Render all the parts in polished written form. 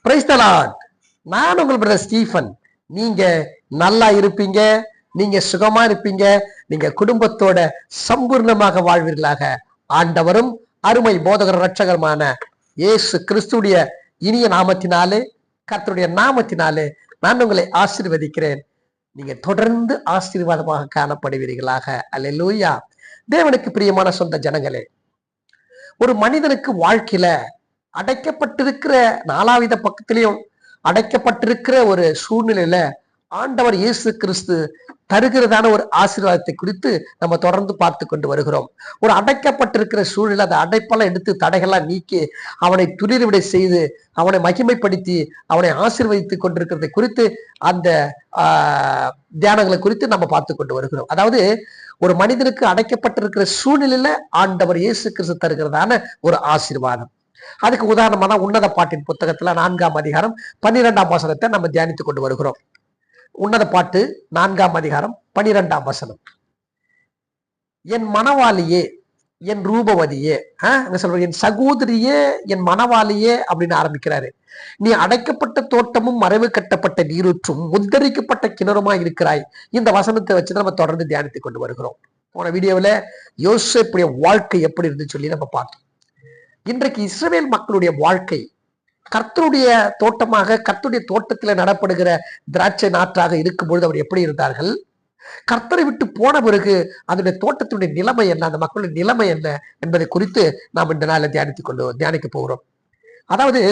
Praise the Lord. நான் உங்கள் brother Stephen. நீங்க நல்லா இருப்பீங்க, நீங்க சுகமா இருப்பீங்க, நீங்க குடும்பத்தோட சம்பூர்ணமாக வாழ்வீர்களாக. ஆண்டவரும் அருமை போதகர் ரட்சகருமான இயேசு கிறிஸ்துடைய இனிய நாமத்தினாலே, கர்த்தருடைய நாமத்தினாலே நான் உங்களை ஆசீர்வதிக்கிறேன். நீங்க தொடர்ந்து ஆசீர்வாதமாக காணப்படுவீர்களாக. அல்லேலூயா. தேவனுக்கு பிரியமான சொந்த ஜனங்களே, ஒரு மனிதனுக்கு வாழ்க்கையில அடைக்கப்பட்டிருக்கிற 4 பக்கத்திலையும் அடைக்கப்பட்டிருக்கிற ஒரு சூழ்நிலையில ஆண்டவர் இயேசு கிறிஸ்து தருகிறதான ஒரு ஆசீர்வாதத்தை குறித்து நம்ம தொடர்ந்து பார்த்து கொண்டு வருகிறோம். ஒரு அடைக்கப்பட்டிருக்கிற சூழ்நிலை, அந்த அடைப்பெல்லாம் எடுத்து தடைகள்லாம் நீக்கி அவனை துளிர்விடை செய்து அவனை மகிமைப்படுத்தி அவனை ஆசீர்வதித்துக் கொண்டிருக்கிறதை குறித்து அந்த தியானங்களை குறித்து நம்ம பார்த்து கொண்டு வருகிறோம். அதாவது ஒரு மனிதனுக்கு அடைக்கப்பட்டிருக்கிற சூழ்நிலையில ஆண்டவர் இயேசு கிறிஸ்து தருகிறதான ஒரு ஆசீர்வாதம். அதுக்கு உதாரணமா தான் உன்னத பாட்டின் புத்தகத்துல 4ஆம் அதிகாரம் 12ஆம் வசனத்தை நம்ம தியானித்துக் கொண்டு வருகிறோம். உன்னத பாட்டு 4ஆம் அதிகாரம் 12ஆம் வசனம். என் மணவாளியே, என் ரூபவதியே, சொல்ற என் சகோதரியே, என் மணவாளியே அப்படின்னு ஆரம்பிக்கிறாரு. நீ அடைக்கப்பட்ட தோட்டமும் மறைவு கட்டப்பட்ட நீரூற்றும் முத்தரிக்கப்பட்ட கிணறுமாய் இருக்கிறாய். இந்த வசனத்தை வச்சு நம்ம தொடர்ந்து தியானித்துக் கொண்டு வருகிறோம். போன வீடியோவில் யோசேப்புடைய வாழ்க்கை எப்படி இருந்து சொல்லி நம்ம பார்த்தோம். இன்றைக்கு இஸ்ரவேல் மக்களுடைய வாழ்க்கை கர்த்தருடைய தோட்டமாக, கர்த்தருடைய தோட்டத்தில் நடப்படுகிற திராட்சை நாற்றாக இருக்கும் பொழுது அவர் எப்படி இருந்தார்கள், கர்த்தரை விட்டு போன பிறகு அதனுடைய தோட்டத்தினுடைய நிலைமை என்ன, அந்த மக்களுடைய நிலைமை என்ன என்பதை குறித்து நாம் இந்த நாளில் தியானிக்க போகிறோம். அதாவது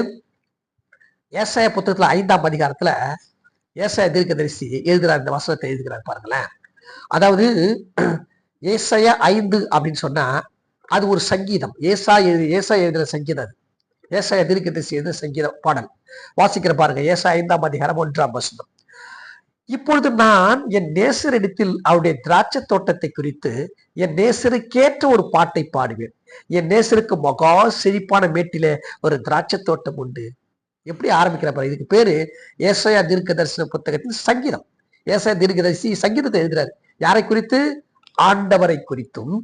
ஏசாயா புத்தகத்துல 5ஆம் அதிகாரத்துல ஏசாயா தீர்க்கதரிசி எழுதுகிறார். இந்த வசனத்தை எழுதுகிறார் பாருங்களேன். அதாவது ஏசாயா 5 அப்படின்னு சொன்னா அது ஒரு சங்கீதம். ஏசாயா எழுதுற சங்கீதம். அது ஏசாயா தீர்க்கதரிசி எழுதுற சங்கீத பாடல். வாசிக்கிற பாருங்க. ஏசாயா 5ஆம் அதிகாரம் 1ஆம் வசனம். இப்பொழுது நான் என் நேசரிடத்தில் அவருடைய திராட்சை தோட்டத்தை குறித்து என் நேசருக்கேற்ற ஒரு பாட்டை பாடுவேன். என் நேசருக்கு மகா செழிப்பான மேட்டிலே ஒரு திராட்சை தோட்டம் உண்டு. எப்படி ஆரம்பிக்கிற பாரு. இதுக்கு பேரு ஏசாயா தீர்க்கதரிசன புத்தகத்தின் சங்கீதம். ஏசாயா தீர்க்கதரிசி சங்கீதத்தை எழுதுறாரு. யாரை குறித்து? ஆண்டவரை குறித்தும்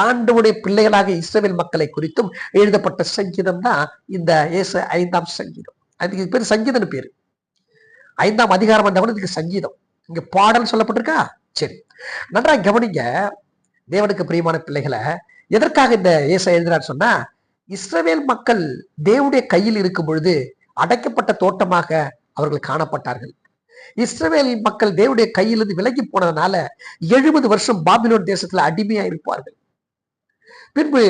ஆண்டவருடைய பிள்ளைகளாக இஸ்ரவேல் மக்களை குறித்தும் எழுதப்பட்ட சங்கீதம் தான் இந்த ஏசாயா 5ஆம் சங்கீதம். அதுக்கு பேர் சங்கீதம்னு பேரு. 5ஆம் அதிகாரம் வந்தவன இதுக்கு சங்கீதம். இங்க பாடல் சொல்லப்பட்டிருக்கா? சரி, நன்றாக கவனிங்க தேவனுக்கு பிரியமான பிள்ளைகளை. எதற்காக இந்த ஏசாயா எழுதுறான்னு சொன்னா, இஸ்ரவேல் மக்கள் தேவனுடைய கையில் இருக்கும் பொழுது அடைக்கப்பட்ட தோட்டமாக அவர்கள் காணப்பட்டார்கள். இஸ்ரவேல் மக்கள் தேவனுடைய கையிலிருந்து விலகி போனதுனால 70 வருஷம் பாபிலோன் தேசத்துல அடிமையா இருப்பார்கள். பின்பு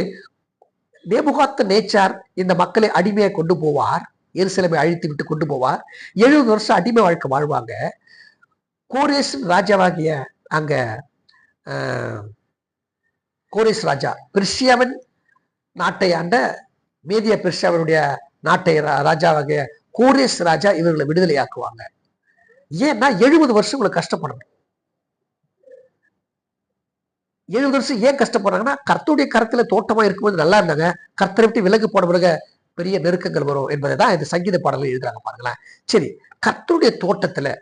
நேபுகாத்நேச்சார் இந்த மக்களை அடிமையை கொண்டு போவார், எருசலேமை அழித்து விட்டு கொண்டு போவார். 70 வருஷம் அடிமை வாழ்க்கை வாழ்வாங்க. கோரேஸ் ராஜாவாகிய அங்க கோரேஸ் ராஜா பெர்சியாவின் நாட்டை ஆண்ட மேதிய பெர்சியாவினுடைய நாட்டை ராஜாவாகிய கோரேஸ் ராஜா இவர்களை விடுதலையாக்குவாங்க. ஏன்னா 70 வருஷம் இவங்களை கஷ்டப்படணும். 70 வருஷம் ஏன் கஷ்டப்படுறாங்கன்னா, கர்த்தருடைய கரத்துல தோட்டமா இருக்கும்போது நல்லா இருந்தாங்க. கர்த்தரை விட்டு விலகு போன பிறகு பெரிய நெருக்கங்கள் வரும் என்பதை தான் இந்த சங்கீத பாடல்கள் எழுதுறாங்க பாருங்களேன். சரி, கர்த்தருடைய தோட்டத்துல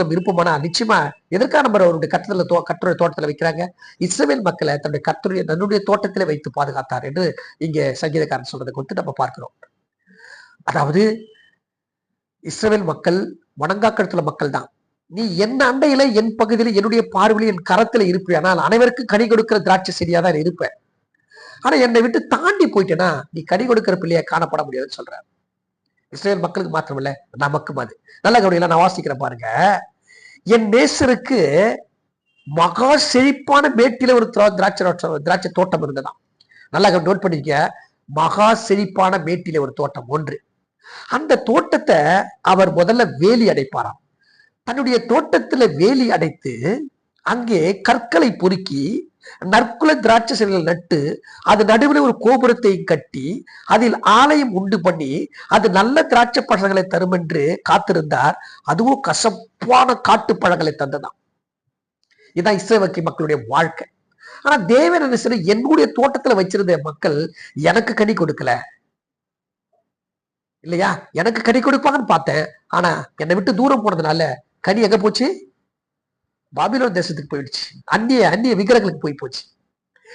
நம்ம விருப்பமானா நிச்சயமா எதற்காக நம்ம அவருடைய கர்த்தருடைய தோட்டத்துல வைக்கிறாங்க? இஸ்ரவேல் மக்களை தன்னுடைய தோட்டத்திலே வைத்து பாதுகாத்தார் என்று இங்கே சங்கீதக்காரன் சொல்றதை குறித்து நம்ம பார்க்கிறோம். அதாவது இஸ்ரவேல் மக்கள் வணங்காக்கழுத்துள்ள மக்கள் தான். நீ என் அண்டையில, என் பகுதியில, என்னுடைய பார்வையில, என் கரத்துல இருப்பேன். ஆனால் அனைவருக்கும் கனி கொடுக்கிற திராட்சை செடியா தான் இருப்பேன். ஆனா என்னை விட்டு தாண்டி போயிட்டேன்னா நீ கனி கொடுக்கிற பிள்ளைய காணப்பட முடியாதுன்னு சொல்ற. இஸ்ரேல் மக்களுக்கு மாத்திரம் இல்ல, நமக்கும் அது. நல்ல கவனியில நான் வாசிக்கிறேன் பாருங்க. என் நேசருக்கு மகா செழிப்பான மேட்டில ஒரு திராட்சை தோட்டம் இருந்ததாம். நல்லா நோட் பண்ணிக்க. மகா செழிப்பான மேட்டில ஒரு தோட்டம் ஒன்று. அந்த தோட்டத்தை அவர் முதல்ல வேலி அடைப்பாராம். தன்னுடைய தோட்டத்துல வேலி அடைத்து அங்கே கற்களை பொறுக்கி நற்குல திராட்சை செடிகள் நட்டு அது நடுவில் ஒரு கோபுரத்தை கட்டி அதில் ஆலயம் உண்டு பண்ணி அது நல்ல திராட்சை பழங்களை தரும் என்று காத்திருந்தார். அதுவும் கசப்பான காட்டு பழங்களை தந்ததாம். இதுதான் இஸ்ரவேல் மக்களுடைய வாழ்க்கை. ஆனா தேவன் என்ன செய்ய, என்னுடைய தோட்டத்துல வச்சிருந்த மக்கள் எனக்கு கனி கொடுக்கல இல்லையா? எனக்கு கனி கொடுப்பாங்கன்னு பார்த்தேன். ஆனா என்னை விட்டு தூரம் போனதுனால கனி எங்க போச்சு? பாபிலோன் தேசத்துக்கு போயிடுச்சு. அந்நிய விக்கிரங்களுக்கு போச்சு.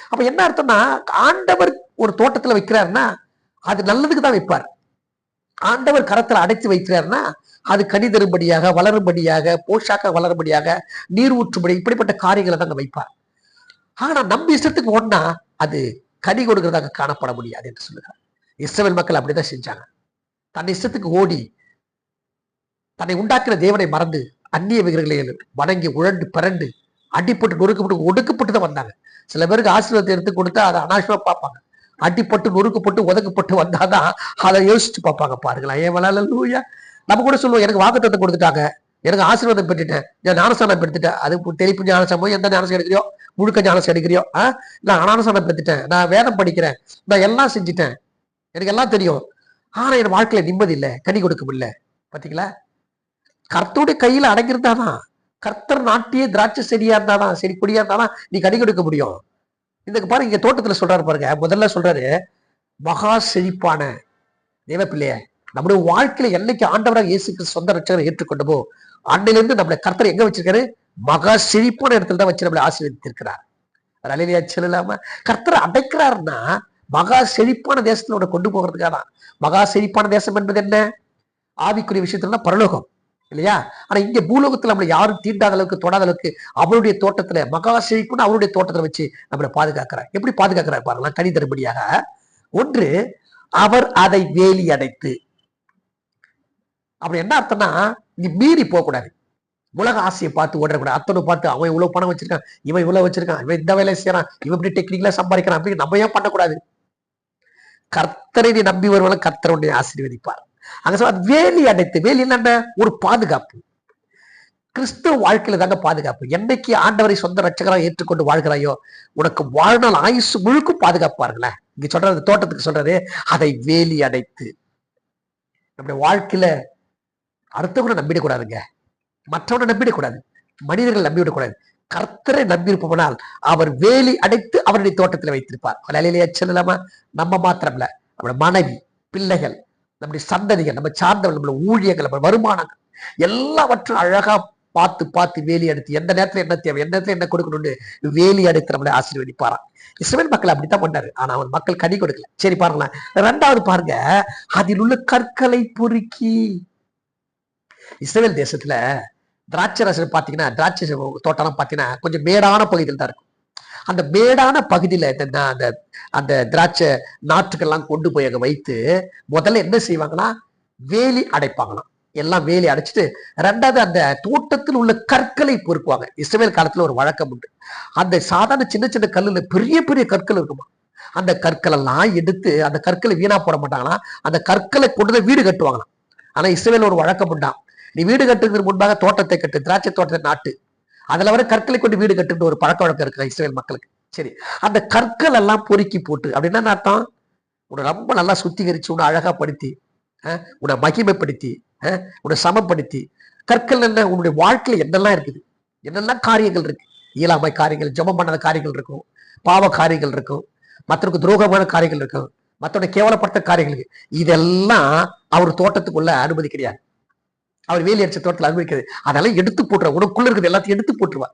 அப்ப என்ன அர்த்தம்னா, ஆண்டவர் ஒரு தோட்டத்துல வைக்கிறாருன்னா அது நல்லதுக்கு தான் வைப்பார். ஆண்டவர் கரத்துல அடைத்து வைக்கிறாருன்னா அது கனி தரும்படியாக, வளரும்படியாக, போஷாக்க வளரும்படியாக, நீர் ஊற்றும்படி, இப்படிப்பட்ட காரியங்களை தாங்க வைப்பார். ஆனா நம்ம இஷ்டத்துக்கு ஓடினா அது கனி கொடுக்கிறதாக காணப்பட முடியாது என்று சொல்லுகிறார். இஸ்ரவேல் மக்கள் அப்படிதான் செஞ்சாங்க. தன் இஷ்டத்துக்கு ஓடி தன்னை உண்டாக்கின தேவனை மறந்து அந்நிய விக்கிரகங்களை வணங்கி உழண்டு பிறண்டு அடிப்பட்டு நொறுக்கப்பட்டு ஒடுக்கப்பட்டு தான் வந்தாங்க. சில பேருக்கு ஆசீர்வாதத்தை எடுத்து கொடுத்தா அதை அனாவசியமா பார்ப்பாங்க. அடிப்பட்டு நொறுக்கப்பட்டு ஒதுக்கப்பட்டு வந்தாதான் அதை யோசிச்சு பார்ப்பாங்க. பாருங்களா, ஏன் வளரலூயா. நம்ம கூட சொல்லுவோம், எனக்கு வாக்குத்தத்தை கொடுத்துட்டாங்க, எனக்கு ஆசீர்வாதம் பெற்றுட்டேன், நான் ஞானஸ்தானம் பெற்றுட்டேன். அது தெளிப்பு ஞானசமோ, எந்த ஞானசம் எடுக்கிறியோ, முழுக்க ஞானசம் எடுக்கிறியோ, நான் ஞானஸ்தானம் பெற்றுட்டேன், நான் வேதம் படிக்கிறேன், நான் எல்லாம் செஞ்சுட்டேன், எனக்கு எல்லாம் தெரியும், ஆனா என் வாழ்க்கையில நிம்மதி இல்லை, கனி கொடுக்க முடியல. பாத்தீங்களா, கர்த்தருடைய கையில அடங்கியிருந்தாதான், கர்த்தர் நாட்டிய திராட்சை செடியா இருந்தாதான், செடி கொடியா இருந்தாதான் நீ கனி கொடுக்க முடியும். இந்த பாருங்க, இங்க தோட்டத்துல சொல்றாரு பாருங்க, முதல்ல சொல்றாரு மகா செழிப்பான தேவ பிள்ளைய. நம்முடைய வாழ்க்கையில என்னைக்கு ஆண்டவராக இயேசு கிறிஸ்து சொந்த ரட்சகரை ஏற்றுக்கொண்டபோ அன்னையிலிருந்து நம்மளை கர்த்தர் எங்க வச்சிருக்காரு? மகா செழிப்பான இடத்துல தான் வச்சு நம்மளை ஆசீர்வதித்திருக்கிறார். அலையிலேயே சொல்லலாம கர்த்தரை அடைக்கிறாருன்னா மகா செழிப்பான தேசத்துல கொண்டு போகிறதுக்காக தான். மகா செழிப்பான தேசம் என்பது என்ன? ஆவிக்குரிய விஷயத்துல பரலோகம் இல்லையா? ஆனா இங்க பூலோகத்துல நம்மளை யாரும் தீண்டாத அளவுக்கு, தொடாத அளவுக்கு அவருடைய தோட்டத்துல மகா செழிப்புன்னு அவருடைய தோட்டத்துல வச்சு நம்மளை பாதுகாக்கிறார். எப்படி பாதுகாக்கிறார் பாருங்களா, கனி தரும்படியாக. ஒன்று, அவர் அதை வேலி அடைத்து. அப்படி என்ன அர்த்தம்னா, நீ மீறி போக கூடாது. உலக ஆசையை பார்த்து ஓடக்கூடாது. அத்தனை பார்த்து அவன் இவ்வளவு பணம் வச்சிருக்கான், இவன் இவ்வளவு வச்சிருக்கான், இவன் இந்த வேலையை செய்யறான், இவன் இப்படி டெக்னிக்கலா சம்பாதிக்கிறான் அப்படின்னு நம்ம ஏன் பண்ணக்கூடாது? கர்த்தரை நீ நம்பி வருவாங்க, கர்த்தர் உன்னை ஆசீர்வதிப்பார். அங்க சொல்ல வேலி அடைத்து. வேலி என்ன? ஒரு பாதுகாப்பு. கிறிஸ்துவ வாழ்க்கையில தாங்க பாதுகாப்பு. என்னைக்கு ஆண்டவரை சொந்த ரட்சகராக ஏற்றுக்கொண்டு வாழ்கிறாயோ உனக்கு வாழ்நாள் ஆயுசு முழுக்கும் பாதுகாப்பாருங்களேன். இங்க சொல்றது தோட்டத்துக்கு சொல்றது, அதை வேலி அடைத்து. நம்முடைய வாழ்க்கையில அடுத்தவங்களை நம்பிடக்கூடாதுங்க, மற்றவனை நம்பிடக்கூடாது, மனிதர்கள் நம்பிவிடக்கூடாது. கர்த்தரை நம்பியிருப்போம்னால் அவர் வேலி அடைத்து அவருடைய தோட்டத்தில் வைத்திருப்பார். அலையிலேயே சொல்லலாமா? நம்ம மாத்திரம் இல்ல, நம்முடைய மனைவி, பிள்ளைகள், நம்முடைய சந்ததிகள், நம்ம சார்ந்தவர்கள், நம்மளுடைய ஊழியர்கள், நம்ம வருமானங்கள் எல்லாவற்றும் அழகா பார்த்து பார்த்து வேலி அடைத்து எந்த நேரத்துல என்ன தேவை, எந்த நேரத்துல என்ன கொடுக்கணும்னு வேலி அடைத்து நம்மளை ஆசீர்வதிப்பாராம். இஸ்ரவேல் மக்கள் அப்படித்தான் பண்ணாரு. ஆனா அவன் மக்கள் கனி கொடுக்கல. சரி பாருங்களேன், ரெண்டாவது பாருங்க, அதில் உள்ள கற்களை பொறுக்கி. இஸ்ரவேல் தேசத்துல திராட்சை ரசம் பாத்தீங்கன்னா, திராட்சை தோட்டம் பாத்தீங்கன்னா கொஞ்சம் மேடான பகுதியில் தான் இருக்கும். அந்த மேடான பகுதியில அந்த திராட்சை நாற்றுக்கெல்லாம் கொண்டு போய் அங்க வைத்து முதல்ல என்ன செய்வாங்கன்னா, வேலி அடைப்பாங்களாம். எல்லாம் வேலி அடைச்சிட்டு ரெண்டாவது அந்த தோட்டத்தில் உள்ள கற்களை பொறுக்குவாங்க. இஸ்ரவேல் காலத்துல ஒரு வழக்கம் உண்டு. அந்த சாதாரண சின்ன சின்ன கல்லுல பெரிய பெரிய கற்கள் இருக்குமா, அந்த கற்கள் எல்லாம் எடுத்து அந்த கற்களை வீணா போட மாட்டாங்களா, அந்த கற்களை கொண்டு வீடு கட்டுவாங்களாம். ஆனா இஸ்ரவேல் ஒரு வழக்கம் உண்டா, நீ வீடு கட்டுறதுக்கு முன்பாக தோட்டத்தை கட்டு, திராட்சை தோட்டத்தை நாட்டு, அதுல வர கற்களை கொண்டு வீடு கட்டுன்ற ஒரு பழக்க வழக்கம் இருக்கு இஸ்ரவேல் மக்களுக்கு. சரி, அந்த கற்கள் எல்லாம் பொறுக்கி போட்டு அப்படின்னா அர்த்தம், உன்னை ரொம்ப நல்லா சுத்திகரிச்சு, உன்னை அழகா படுத்தி, உன்னை மகிமைப்படுத்தி, உன்னை சமப்படுத்தி. கற்கள் என்ன? உன்னுடைய வாழ்க்கையில என்னெல்லாம் இருக்குது, என்னெல்லாம் காரியங்கள் இருக்கு, இயலாமை காரியங்கள், ஜெபம் பண்ணாத காரியங்கள் இருக்கும், பாவ காரியங்கள் இருக்கும், மற்றவருக்கு துரோகமான காரியங்கள் இருக்கும், மற்றவனை கேவலப்பட்ட காரியங்கள், இதெல்லாம் அவர் தோட்டத்துக்குள்ள அனுமதி கிடையாது. அவர் வேலி அடிச்ச தோட்டத்தில் அனுமதிக்கிறது. அதெல்லாம் எடுத்து போட்டுருவார். உனக்குள்ள இருக்குது எல்லாத்தையும் எடுத்து போட்டுருவார்.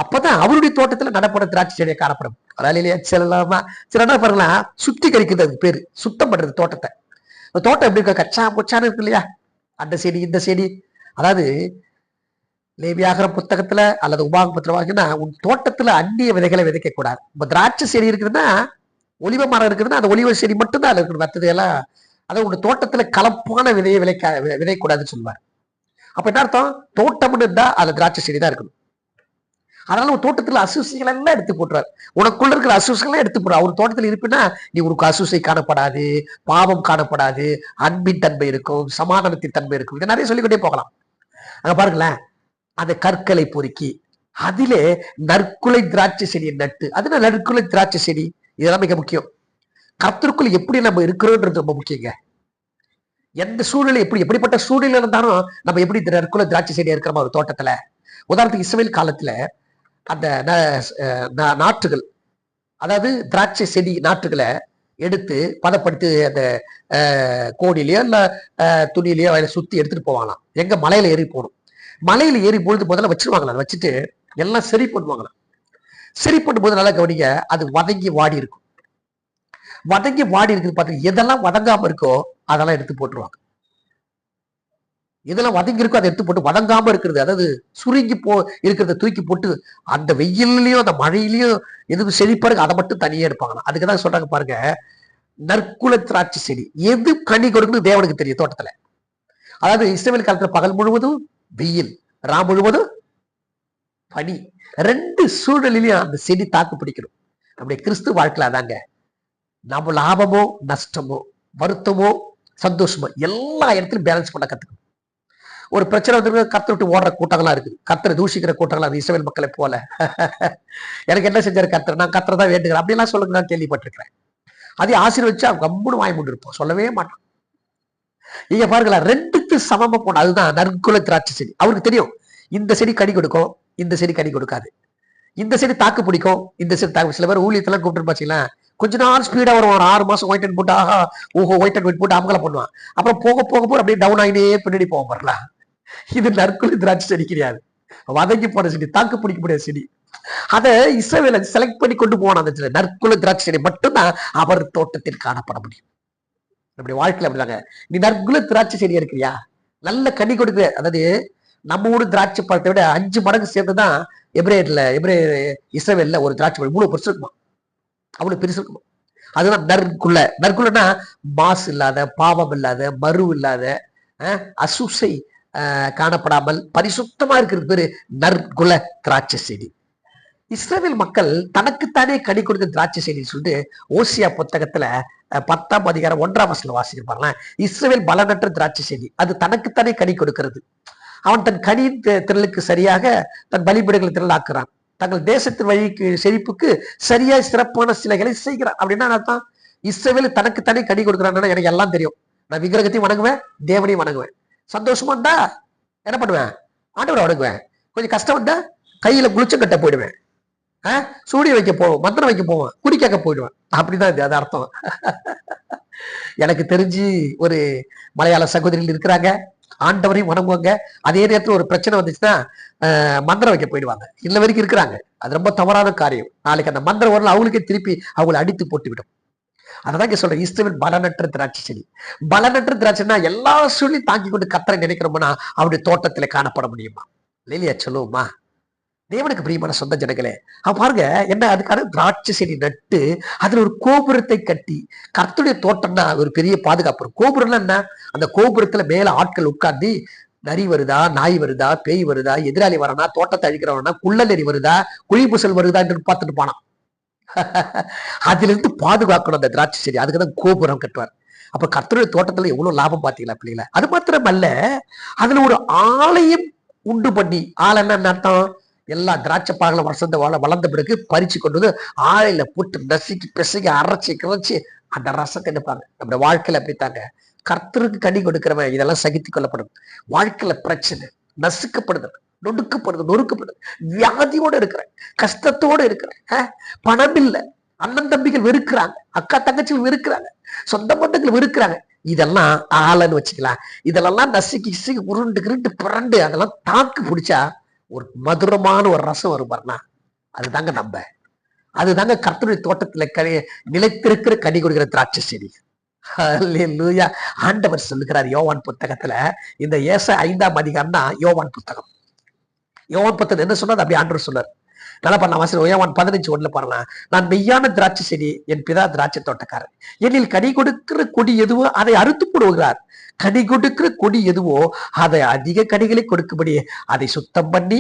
அப்பதான் அவருடைய தோட்டத்துல நடப்பட திராட்சை செடியை காணப்படும். அதாலேயே செல்லாமா சில என்ன பாருங்களா, சுத்திகரிக்கிறது, அதுக்கு பேரு சுத்தம் பண்றது தோட்டத்தை. தோட்டம் எப்படி இருக்க, கச்சா முச்சான்னு இருக்கு இல்லையா, அந்த செடி இந்த செடி. அதாவது லேவியாகம புத்தகத்துல அல்லது உபாகமத்துல வாங்கினா, உன் தோட்டத்துல அந்நிய விதைகளை விதைக்க கூடாது. இப்ப திராட்சை செடி இருக்குதுன்னா, ஒலிவ மரம் இருக்குதுன்னா அந்த ஒலிவ செடி மட்டும் தான் இருக்கணும், மற்றது எல்லாம். அதாவது உங்க தோட்டத்துல கலப்பான விதையை விதைக்கூடாதுன்னு சொல்லுவார். அப்ப என்ன அர்த்தம், தோட்டம்னு இருந்தா அது திராட்சை செடி தான் இருக்கணும். அதனால ஒரு தோட்டத்துல அசூசைகள் எல்லாம் எடுத்து போட்டுறாரு. உனக்குள்ள இருக்கிற அசூசைகள் எடுத்து போடுற. அவர் தோட்டத்தில் இருப்பினா நீ உனக்கு அசூசை காணப்படாது, பாவம் காணப்படாது, அன்பின் தன்மை இருக்கும், சமாதானத்தின் தன்மை இருக்கும். இதை நிறைய சொல்லிக்கொண்டே போகலாம். அங்க பாருங்களேன், அந்த கற்களை பொறுக்கி அதிலே நற்குலை திராட்சை செடியை நட்டு. அதுல நற்குலை திராட்சை செடி இதெல்லாம் மிக முக்கியம். கர்த்தருக்குள் எப்படி நம்ம இருக்கிறோன்றது ரொம்ப முக்கியங்க. எந்த சூழ்நிலை எப்படிப்பட்ட சூழ்நிலை இருந்தாலும் நம்ம எப்படி நற்குலை திராட்சை செடியா இருக்கிறோமா ஒரு தோட்டத்துல. உதாரணத்துக்கு இஸ்ரவேல் காலத்துல அந்த நாற்றுகள், அதாவது திராட்சை செடி நாற்றுகளை எடுத்து பதப்படுத்தி அந்த கோடியிலயோ இல்ல துணியிலயோ சுத்தி எடுத்துட்டு போவாங்களாம். எங்க மலையில ஏறி போகணும். மலையில ஏறி பொழுது முதல்ல வச்சிருவாங்களாம். வச்சுட்டு எல்லாம் சரி பண்ணுவாங்களாம். சரி பண்ணும்போது நல்லா கவனிங்க, அது வதங்கி வாடி இருக்கும். வதங்கி வாடி இருக்குது பார்த்து எதெல்லாம் வதங்காம இருக்கோ அதெல்லாம் எடுத்து போட்டுருவாங்க. இதெல்லாம் வதங்கி இருக்கும், அதை எடுத்து போட்டு வதங்காம இருக்கிறது, அதாவது சுருங்கி இருக்கிறத தூக்கி போட்டு அந்த வெயிலையும் அந்த மழையிலையும் எதுவும் செழிப்பாரு அதை மட்டும் தனியே எடுப்பாங்க. அதுக்குதான் சொல்றாங்க பாருங்க, நற்குல திராட்சை செடி எது கனி கொடுக்குன்னு தேவனுக்கு தெரியும் தோட்டத்துல. அதாவது இஸ்ரவேல் காலத்துல பகல் முழுவதும் வெயில், ராம் முழுவதும் பனி, ரெண்டு சூழலிலையும் அந்த செடி தாக்கு பிடிக்கணும். நம்முடைய கிறிஸ்து வாழ்க்கையில அதாங்க, நம்ம லாபமோ நஷ்டமோ வருத்தமோ சந்தோஷமோ எல்லா இடத்துலயும் பேலன்ஸ் பண்ண கத்துக்கணும். ஒரு பிரச்சனை வந்து கத்தரை விட்டு ஓடுற கூட்டங்களா இருக்குது, கத்தரை தூஷிக்கிற கூட்டங்களா இருக்கு இஸ்ரவேல் மக்களை போல. எனக்கு என்ன செஞ்சாரு கத்தர், நான் கத்தரை தான் வேண்டுகிறேன் அப்படிலாம் சொல்லுங்க, நான் கேள்விப்பட்டிருக்கிறேன். அதே ஆசீர்வதிச்சு அவங்க கம்முன்னு வாய் மூண்டு இருப்போம், சொல்லவே மாட்டோம். நீங்க பாருங்களா, ரெண்டுக்கு சமமா போன அதுதான் நற்குல திராட்சை செடி. அவருக்கு தெரியும் இந்த செடி கனி கொடுக்கும், இந்த செடி கனி கொடுக்காது, இந்த செடி தாக்கு பிடிக்கும், இந்த செடி தாக்கு. சில பேர் ஊழியத்தெல்லாம் கூப்பிட்டு பாத்தீங்களா, கொஞ்ச நாள் ஸ்பீடா வரும், ஒரு 6 மாசம் ஒயிட் அண்ட் போட்டு ஆஹா ஓஹோ ஒயிட் அண்ட் ஒயிட் போட்டு அமங்கலம் பண்ணுவான். அப்புறம் போக போக போக அப்படியே டவுன் ஆகினே பின்னாடி போவோம் வரலாம். இது நற்குல திராட்சை செடி கிடையாது, வதங்கி போன செடி, தாக்கு பிடிக்க முடியாத செடி. அதை இஸ்ரவேலை செலக்ட் பண்ணி கொண்டு போன அந்த நற்குல திராட்சை செடி மட்டும்தான் அவர் தோட்டத்தில் காணப்பட முடியும். நம்முடைய வாழ்க்கையில அப்படிதாங்க, நீ நற்குல திராட்சை செடியா இருக்கிறியா, நல்ல கனி கொடுக்குற, அதாவது நம்ம ஊர் திராட்சை பழத்தை விட 5 மடங்கு சேர்ந்துதான் இஸ்ரவேல்ல ஒரு திராட்சை பழம் 3 பெருசு இருக்குமா, அவ்வளவு பெருசு இருக்குமா. அதுதான் நற்குல. நற்குலன்னா மாசு இல்லாத, பாவம் இல்லாத, மறு இல்லாத, அசுசை காணப்படாமல் பரிசுத்தமா இருக்கிறது பேரு நற்குல திராட்சை செடி. இஸ்ரவேல் மக்கள் தனக்குத்தானே கனி கொடுத்த திராட்சை செடின்னு சொல்லிட்டு ஓசியா புத்தகத்துல 10ஆம் அதிகாரம் 1ஆம் வசனம் வாசிப்பாங்க. இஸ்ரவேல் பலனற்ற திராட்சை செடி, அது தனக்குத்தானே கனி கொடுக்கிறது. அவன் தன் கனியின் திரளுக்கு சரியாக தன் பலிபீடங்களை திரளாக்குறான், தங்கள் தேசத்தின் வழிக்கு செழிப்புக்கு சரியா சிறப்பான சிலைகளை செய்கிறான். அப்படின்னா அர்த்தம், இஸ்ரவேல் தனக்குத்தானே கனி கொடுக்குறான்னு எனக்கு எல்லாம் தெரியும், நான் விக்கிரகத்தையும் வணங்குவேன், தேவனையும் வணங்குவேன். சந்தோஷமா இருந்தா என்ன பண்ணுவேன், ஆண்டவரை வணங்குவேன். கொஞ்சம் கஷ்டம் வந்தா கையில குளிச்சம் கட்ட போயிடுவேன், சூடி வைக்க போவோம், மந்திரம் வைக்க போவோம், குடி கேட்க போயிடுவேன். அப்படிதான் இது, அது அர்த்தம். எனக்கு தெரிஞ்சு ஒரு மலையாள சகோதரிகள் இருக்கிறாங்க, ஆண்டவரையும் வணங்குவாங்க, அதே நேரத்தில் ஒரு பிரச்சனை வந்துச்சுன்னா மந்திரம் வைக்க போயிடுவாங்க. இன்ன வரைக்கும் இருக்கிறாங்க. அது ரொம்ப தவறான காரியம். நாளைக்கு அந்த மந்திரம் வரல அவங்களுக்கே திருப்பி அவங்களை அடித்து போட்டு விடும். அதான் இங்க சொல்றேன், இஸ்ரவேல் பலனற்ற திராட்சை செடி. பலனற்ற திராட்சைன்னா எல்லா சூழ்நிலையும் தாங்கி கொண்டு கத்தரை நினைக்கிறோம்னா அவருடைய தோட்டத்துல காணப்பட முடியுமா, இல்லையா சொல்லுவோமா? தேவனுக்கு பிரியமான சொந்த ஜனங்களே, பாருங்க என்ன, அதுக்கான திராட்சை செடி நட்டு அதுல ஒரு கோபுரத்தை கட்டி, கர்த்தருடைய தோட்டம்னா ஒரு பெரிய பாதுகாப்பு. கோபுரம்னா என்ன, அந்த கோபுரத்துல மேல ஆட்கள் உட்கார்ந்து நரி வருதா, நாய் வருதா, பேய் வருதா, எதிராளி வரானா, தோட்டத்தை அழிக்கிறவனா, குள்ளநெறி வருதா, குழிபுசல் வருதா என்று பார்த்துட்டு போனான். அதுல இருந்து பாதுகாக்கணும் அந்த திராட்சை செடி. அதுக்குதான் கோபுரம் கட்டுவார். அப்ப கர்த்தருடைய தோட்டத்துல எவ்வளவு லாபம் பாத்தீங்களா பிள்ளைங்களா? அது மாத்திரமல்ல, அதுல ஒரு ஆலயம் உண்டு பண்ணி, ஆலைன்னா என்ன அர்த்தம், எல்லா திராட்சை பாகங்களும் வசந்த வளர்ந்த பிறகு பறிச்சு கொண்டு வந்து ஆலையில போட்டு நசுக்கி பிசைக்கு அரைச்சி கிளச்சி அந்த ரசத்தை எடுப்பாங்க. நம்ம வாழ்க்கையில அப்படித்தாங்க, கர்த்தருக்கு கனி கொடுக்கிறவன் இதெல்லாம் சகித்து கொள்ளப்படும். வாழ்க்கையில பிரச்சனை, நசுக்கப்படுது, நொடுக்கப்படுது, நொறுக்கப்படுது, வியாதியோட இருக்கிறேன், கஷ்டத்தோட இருக்கிறேன், பணம் இல்லை, அண்ணன் தம்பிகள் வெறுக்கிறாங்க, அக்கா தங்கச்சிகள் வெறுக்கிறாங்க, சொந்த பந்தங்கள் வெறுக்கிறாங்க, இதெல்லாம் ஆலைன்னு வச்சுக்கலாம். இதெல்லாம் நசுக்கி உருண்டு புரண்டு அதெல்லாம் தாக்கு பிடிச்சா ஒரு மதுரமான ஒரு ரசம் வரும் பாருனா, அதுதாங்க நம்ம, அதுதாங்க கர்த்தருடைய தோட்டத்துல நிலைத்திருக்கிற கனி கொடுக்கிற திராட்சை செடி. அல்லேலூயா. ஆண்டவர் சொல்லுகிறார் யோவான் புத்தகத்துல, இந்த ஏசாயா 5ஆம் அதிகாரம் தான் யோவான் புத்தகம். யோவான் புத்தகம் என்ன சொன்னது அப்படி ஆண்டவர் சொன்னார். நல்லா பண்ணலாம். யோவான் 15:1 பாருங்க, நான் மெய்யான திராட்சை செடி, என் பிதா திராட்சை தோட்டக்காரர், என்னில் கனி கொடுக்கிற கொடி எதுவோ அதை அறுத்து போடுகிறார், கனி கொடுக்கிற கொடி எதுவோ அதை அதிக கனிகளை கொடுக்கும்படி அதை சுத்தம் பண்ணி,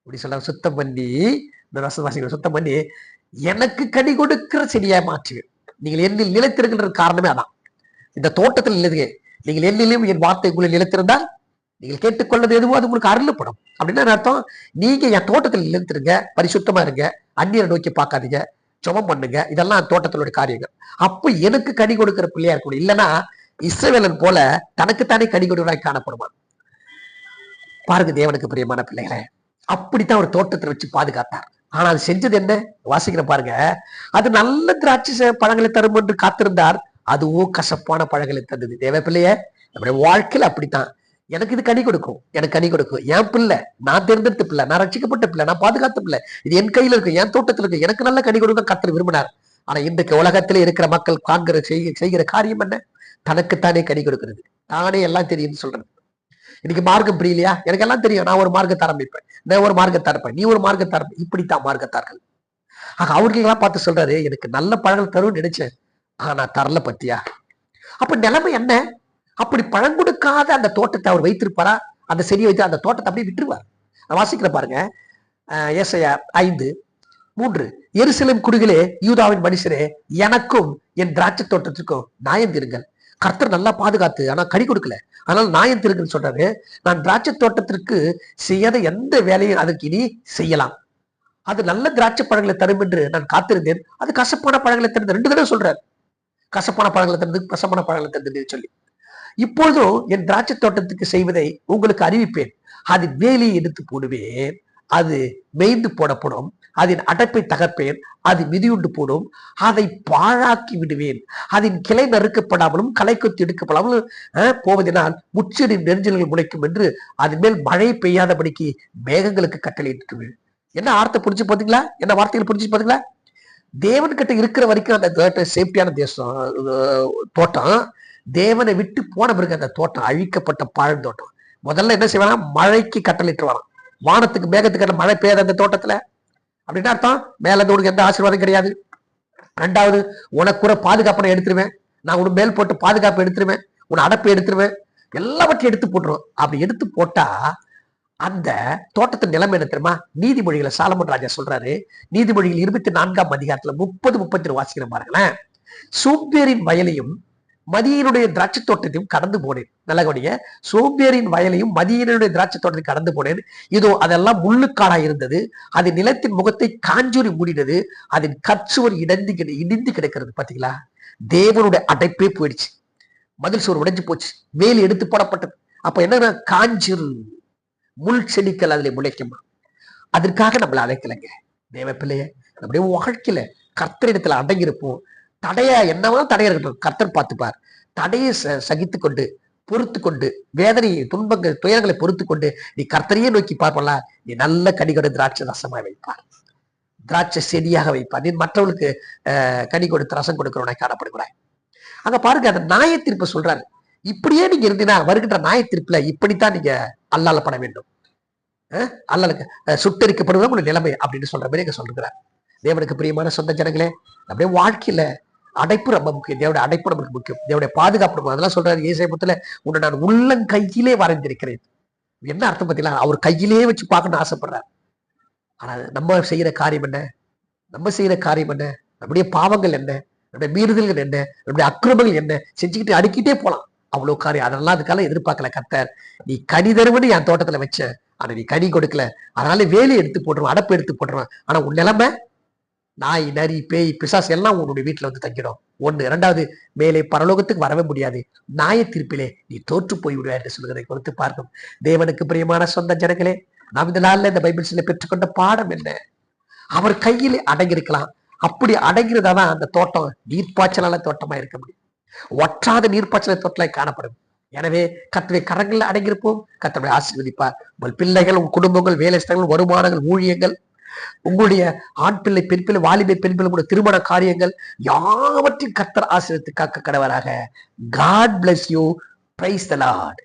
இப்படி சொல்ல, சுத்தம் பண்ணி, இந்த ரசவாசிகளை சுத்தம் பண்ணி எனக்கு கனி கொடுக்கிற செடியா மாற்றுவேன். நீங்கள் என்னில் நிலைத்திருக்கின்ற காரணமே அதான். இந்த தோட்டத்தில் நிலைங்க, நீங்கள் என்னிலும் என் வார்த்தைக்குள்ள நிலைத்திருந்தால் நீங்கள் கேட்டுக்கொள்ளது எதுவோ அது உங்களுக்கு அருளப்படும். அப்படின்னா அர்த்தம், நீங்க என் தோட்டத்தில் நிலைத்திருங்க, பரிசுத்தமா இருங்க, அந்நியரை நோக்கி பார்க்காதீங்க, ஜெபம் பண்ணுங்க, இதெல்லாம் தோட்டத்தினுடைய காரியங்கள். அப்ப எனக்கு கனி கொடுக்கிற பிள்ளையா இருக்கணும். இல்லைன்னா இஸ்ரவேலன் போல தனக்குத்தானே கனி கொடுக்கிறாய் காணப்படுவான். பாருங்க தேவனுக்கு பிரியமான பிள்ளைகளை, அப்படித்தான் ஒரு தோட்டத்தை வச்சு பாதுகாத்தார். ஆனா அது செஞ்சது என்ன வாசிக்கிற பாருங்க, அது நல்ல திராட்சை பழங்களை தரும் என்று காத்திருந்தார், அதுவும் கசப்பான பழங்களை தந்தது. தேவ பிள்ளைய, நம்முடைய வாழ்க்கையில அப்படித்தான். எனக்கு இது கனி கொடுக்கும், எனக்கு கனி கொடுக்கும், என் பிள்ளை, நான் தேர்ந்தெடுத்த பிள்ளை, நான் ரட்சிக்கப்பட்ட பிள்ளை, நான் பாதுகாத்த பிள்ளை, இது என் கையில இருக்கு, என் தோட்டத்துல இருக்கு, எனக்கு நல்ல கனி கொடுக்க கர்த்தர் விரும்பினார். ஆனா இன்றைக்கு உலகத்திலே இருக்கிற மக்கள் காண்கிற செய்கிற காரியம் என்ன, தனக்குத்தானே கனி கொடுக்கிறது, தானே எல்லாம் தெரியும்னு சொல்றது. இன்னைக்கு மார்க்கம் புரியலையா? எனக்கு எல்லாம் தெரியும். நான் ஒரு மார்க்கத்தை ஆரம்பிப்பேன், நான் ஒரு மார்க்கத்தை ஆரம்பிப்பேன், நீ ஒரு மார்க்கத்தை ஆரம்பி. இப்படித்தான் மார்க்கத்தார்கள். ஆக அவர்களெல்லாம் பார்த்து சொல்றாரு, எனக்கு நல்ல பழங்கள் தரும் நினைச்சேன், ஆனா தரல பத்தியா. அப்ப நிலைமை என்ன? அப்படி பழம் கொடுக்காத அந்த தோட்டத்தை அவர் வைத்திருப்பாரா? அந்த செடியை வைத்து அந்த தோட்டத்தை அப்படியே விட்டுருவார். வாசிக்கிற பாருங்க, ஏசாயா 5:3. எருசலேம் குடிகளே, யூதாவின் மனுஷரே, எனக்கும் என் திராட்சை தோட்டத்திற்கும் நியாயம் தீருங்கள். கர்த்தர் நல்லா பாதுகாத்து ஆனா கனி கொடுக்கல, அதனால நியாயம் தீருங்கன்னு சொல்றாரு. நான் திராட்சை தோட்டத்திற்கு செய்யாத எந்த வேலையும் அதுக்கு இனி செய்யலாம். அது நல்ல திராட்சை பழங்களை தரும் என்று நான் காத்திருந்தேன், அது கசப்பான பழங்களை தருது. 2 தடவை சொல்றாரு, கசப்பான பழங்களை தருது, கசப்பான பழங்களை தருது சொல்லி. இப்பொழுதும் என் திராட்சை தோட்டத்துக்கு செய்வதை உங்களுக்கு அறிவிப்பேன். அதன் வேலியை எடுத்து போடுவேன், அது மேய்ந்து போடப்படும். அதன் அடைப்பை தகர்ப்பேன், அது மிதியுண்டு போடும். அதை பாழாக்கி விடுவேன். அதன் கிளை நறுக்கப்படாமலும் களை கொத்தி எடுக்கப்படாமலும் போவதனால் முச்செடியின் நெரிஞ்சல்கள் முளைக்கும் என்று அதன் மேல் மழை பெய்யாதபடிக்கு மேகங்களுக்கு கட்டளையிட்டுவேன். என்ன ஆர்த்த புரிஞ்சு பாத்தீங்களா? என்ன வார்த்தைகள் புரிஞ்சு பாத்தீங்களா? தேவன் கிட்ட இருக்கிற வரைக்கும் அந்த சேஃப்டியான தேசம் தோட்டம். தேவனை விட்டு போன பிறகு அந்த தோட்டம் அழிக்கப்பட்ட பழந்தோட்டம். முதல்ல என்ன செய்வானா? மழைக்கு கட்டளையிட்டு வரான். வானத்துக்கு மேகத்துக்கு மழை பெய்யாத அந்த தோட்டத்துல அப்படின்னு அர்த்தம். மேல இருந்து உனக்கு எந்த ஆசீர்வாதம் கிடையாது. 2வது, உனக்கு கூட பாதுகாப்பு நான் எடுத்துருவேன். நான் உனக்கு மேல் போட்டு பாதுகாப்பு எடுத்துருவேன், உன் அடப்பை எடுத்துருவேன், எல்லாவற்றையும் எடுத்து போட்டுருவேன். அப்படி எடுத்து போட்டா அந்த தோட்டத்தின் நிலைமை என்ன தெரியுமா? நீதிமொழிகளை சாலமன் ராஜா சொல்றாரு. நீதிமொழிகள் 24ஆம் அதிகாரத்துல 30-32 வாசிக்கிற பாருங்களேன். சோம்பேறின் வயலையும் மதியனுடைய திராட்சை தோட்டத்தையும் கடந்து போனேன். நல்ல கவனிங்க, சோம்பேறின் வயலையும் மதியனுடைய திராட்சை தோட்டத்தையும் கடந்து போனேன். இதோ அதெல்லாம் முள்ளுக்காடா இருந்தது, அது நிலத்தின் முகத்தை காஞ்சூரி மூடினது, அதன் கற்சுவர் இடிந்து கிடக்கிறது. பாத்தீங்களா? தேவனுடைய அடைப்பே போயிடுச்சு, மதில் சுவர் உடைஞ்சு போச்சு, வேலி எடுத்து போடப்பட்டது. அப்ப என்ன? காஞ்சூர் முள் செடிகள் அதுல முளைக்குமா? அதற்காக நம்மளை அழைக்கலைங்க தேவ பிள்ளைய. நம்முடைய வாழ்க்கையில கர்த்தரிடத்துல அடங்கியிருப்போம். தடையா என்னவா தடையா இருக்கட்டும், கர்த்தர் பார்த்துப்பார். தடையை சகித்து கொண்டு, பொறுத்து கொண்டு, வேதனை, துன்பங்கள், துயரங்களை பொறுத்து கொண்டு நீ கர்த்தரையே நோக்கி பார்ப்பல, நீ நல்ல கனி திராட்சை ரசமாய் வைப்பார், திராட்சை செடியாக வைப்பார். நீ மற்றவர்களுக்கு கனி கொடுத்து ரசம் கொடுக்கிறவனை காணப்படுகிறாய். அங்க பாருங்க, அந்த நியாய தீர்ப்பு சொல்றாரு. இப்படியே நீங்க இருந்தீங்கன்னா வருகின்ற நியாய தீர்ப்புல இப்படித்தான் நீங்க அல்லாலப்பட வேண்டும். அல்லாலுக்கு சுட்டரிக்கப்படுவது உங்களுடைய நிலைமை அப்படின்னு சொல்ற மாதிரி எங்க சொல்லுகிறார். தேவனுக்கு பிரியமான சொந்த ஜனங்களே, அப்படியே வாழ்க்கையில அடைப்பு ரொம்ப முக்கியம். தேவனுடைய அடைப்பு நமக்கு முக்கியம், தேவனுடைய பாதுகாப்பு. அதெல்லாம் சொல்றாரு ஏசாயத்துல, உன்னை நான் உள்ளங்கையிலே வரைந்திருக்கிறேன். என்ன அர்த்தம் பார்த்தீங்களா? அவர் கையிலே வச்சு பார்க்கணும்னு ஆசைப்படுறாரு. ஆனா நம்ம செய்யற காரியம் என்ன? நம்ம செய்யற காரியம் என்ன? நம்முடைய பாவங்கள் என்ன? நம்முடைய மீறுதல்கள் என்ன? நம்முடைய அக்கிரமங்கள் என்ன? செஞ்சுக்கிட்டு அடுக்கிட்டே போலாம் அவ்வளவு காரியம். அதெல்லாம் அதுக்காக எதிர்பார்க்கல கர்த்தர். நீ கனி தருவன்னு என் தோட்டத்துல வச்ச, ஆனா நீ கனி கொடுக்கல, அதனால வேலி எடுத்து போட்டுருவான், அடப்பு எடுத்து போட்டுருவான். ஆனா உன் நிலைமை, நாய், நரி, பேய், பிசாசு எல்லாம் உன்னுடைய வீட்டுல வந்து தங்கிடும். 1. 2வது, மேலே பரலோகத்துக்கு வரவே முடியாது. நியாய தீர்ப்பிலே நீ தோற்று போய் விடுவா என்று சொல்கிறதை கொடுத்து பார்க்கும். தேவனுக்கு பிரியமான சொந்த ஜனங்களே, நாம் இந்த நாள்ல இந்த பைபிள்ஸ்ல பெற்றுக்கொண்ட பாடம் என்ன? அவர் கையிலே அடங்கியிருக்கலாம். அப்படி அடங்கிறதாதான் அந்த தோட்டம் நீர்ப்பாய்ச்சலான தோட்டமா இருக்க முடியும். ஒற்றாத நீர்ப்பாய்ச்சல தோட்டலாய் காணப்படும். எனவே கர்த்தருடைய கரங்கள்ல அடங்கியிருப்போம். கர்த்தருடைய ஆசீர்வதிப்பார். உங்கள் பிள்ளைகள், உங்கள் குடும்பங்கள், வேலை ஸ்தலங்கள், வருமானங்கள், ஊழியங்கள், உங்களுடைய ஆண் பிள்ளை, பெண் பிள்ளை, வாலிபை, பெண் பிள்ளை, உங்களுடைய திருமண காரியங்கள் யாவற்றையும் கர்த்தர் ஆசீர்வதித்து காக்க கடவராக. God bless you. Praise the Lord.